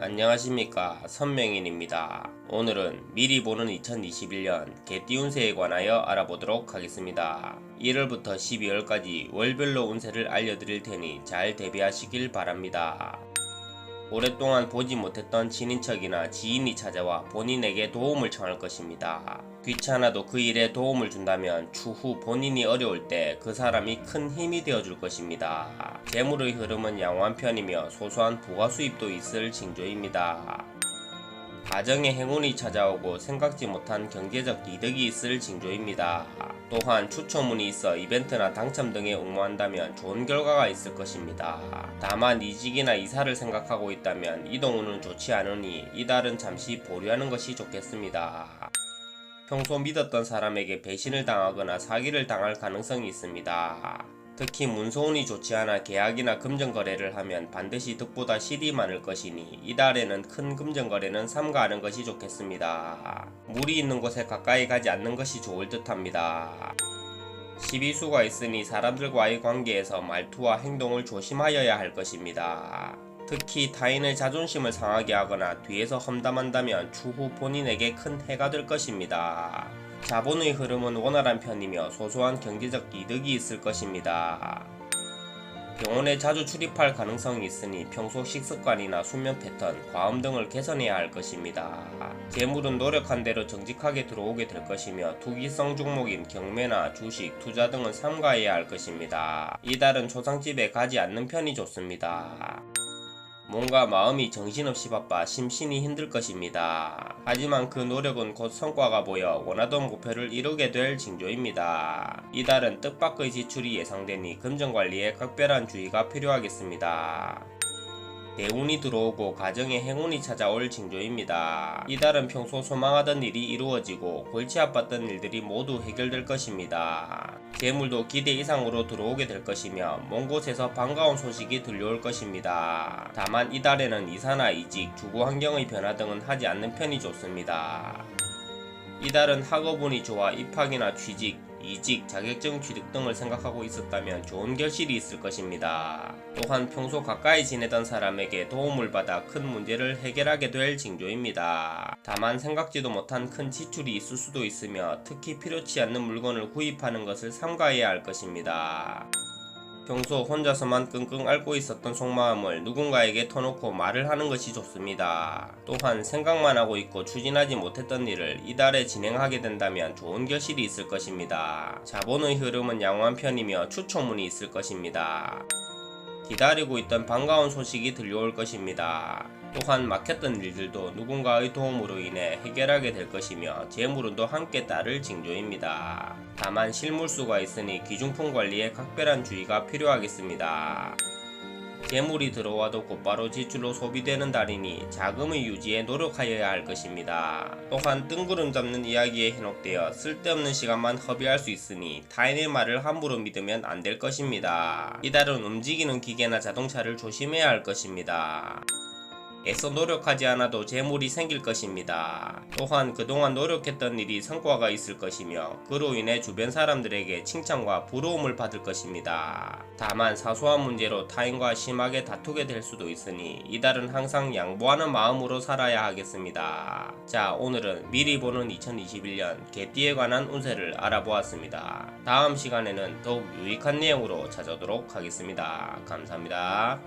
안녕하십니까, 선명인입니다. 오늘은 미리 보는 2021년 개띠 운세에 관하여 알아보도록 하겠습니다. 1월부터 12월까지 월별로 운세를 알려드릴 테니 잘 대비하시길 바랍니다. 오랫동안 보지 못했던 친인척이나 지인이 찾아와 본인에게 도움을 청할 것입니다. 귀찮아도 그 일에 도움을 준다면 추후 본인이 어려울 때 그 사람이 큰 힘이 되어줄 것입니다. 재물의 흐름은 양호한 편이며 소소한 부가 수입도 있을 징조입니다. 가정에 행운이 찾아오고 생각지 못한 경제적 이득이 있을 징조입니다. 또한 추첨운이 있어 이벤트나 당첨 등에 응모한다면 좋은 결과가 있을 것입니다. 다만 이직이나 이사를 생각하고 있다면 이동운은 좋지 않으니 이달은 잠시 보류하는 것이 좋겠습니다. 평소 믿었던 사람에게 배신을 당하거나 사기를 당할 가능성이 있습니다. 특히 문서운이 좋지 않아 계약이나 금전거래를 하면 반드시 득보다 실이 많을 것이니 이달에는 큰 금전거래는 삼가하는 것이 좋겠습니다. 물이 있는 곳에 가까이 가지 않는 것이 좋을 듯합니다. 시비수가 있으니 사람들과의 관계에서 말투와 행동을 조심하여야 할 것입니다. 특히 타인의 자존심을 상하게 하거나 뒤에서 험담한다면 추후 본인에게 큰 해가 될 것입니다. 자본의 흐름은 원활한 편이며 소소한 경제적 이득이 있을 것입니다. 병원에 자주 출입할 가능성이 있으니 평소 식습관이나 수면 패턴, 과음 등을 개선해야 할 것입니다. 재물은 노력한 대로 정직하게 들어오게 될 것이며 투기성 종목인 경매나 주식, 투자 등은 삼가해야 할 것입니다. 이달은 초상집에 가지 않는 편이 좋습니다. 뭔가 마음이 정신없이 바빠 심신이 힘들 것입니다. 하지만 그 노력은 곧 성과가 보여 원하던 목표를 이루게 될 징조입니다. 이달은 뜻밖의 지출이 예상되니 금전관리에 각별한 주의가 필요하겠습니다. 대운이 들어오고 가정에 행운이 찾아올 징조입니다. 이달은 평소 소망하던 일이 이루어지고 골치 아팠던 일들이 모두 해결될 것입니다. 재물도 기대 이상으로 들어오게 될 것이며 먼 곳에서 반가운 소식이 들려올 것입니다. 다만 이달에는 이사나 이직, 주거 환경의 변화 등은 하지 않는 편이 좋습니다. 이달은 학업운이 좋아 입학이나 취직, 이직, 자격증 취득 등을 생각하고 있었다면 좋은 결실이 있을 것입니다. 또한 평소 가까이 지내던 사람에게 도움을 받아 큰 문제를 해결하게 될 징조입니다. 다만 생각지도 못한 큰 지출이 있을 수도 있으며 특히 필요치 않는 물건을 구입하는 것을 삼가해야 할 것입니다. 평소 혼자서만 끙끙 앓고 있었던 속마음을 누군가에게 터놓고 말을 하는 것이 좋습니다. 또한 생각만 하고 있고 추진하지 못했던 일을 이달에 진행하게 된다면 좋은 결실이 있을 것입니다. 자본의 흐름은 양호한 편이며 추첨운이 있을 것입니다. 기다리고 있던 반가운 소식이 들려올 것입니다. 또한 막혔던 일들도 누군가의 도움으로 인해 해결하게 될 것이며 재물운도 함께 따를 징조입니다. 다만 실물수가 있으니 기중품 관리에 각별한 주의가 필요하겠습니다. 재물이 들어와도 곧바로 지출로 소비되는 달이니 자금의 유지에 노력하여야 할 것입니다. 또한 뜬구름 잡는 이야기에 현혹되어 쓸데없는 시간만 허비할 수 있으니 타인의 말을 함부로 믿으면 안 될 것입니다. 이달은 움직이는 기계나 자동차를 조심해야 할 것입니다. 애써 노력하지 않아도 재물이 생길 것입니다. 또한 그동안 노력했던 일이 성과가 있을 것이며 그로 인해 주변 사람들에게 칭찬과 부러움을 받을 것입니다. 다만 사소한 문제로 타인과 심하게 다투게 될 수도 있으니 이달은 항상 양보하는 마음으로 살아야 하겠습니다. 자, 오늘은 미리 보는 2021년 개띠에 관한 운세를 알아보았습니다. 다음 시간에는 더욱 유익한 내용으로 찾아오도록 하겠습니다. 감사합니다.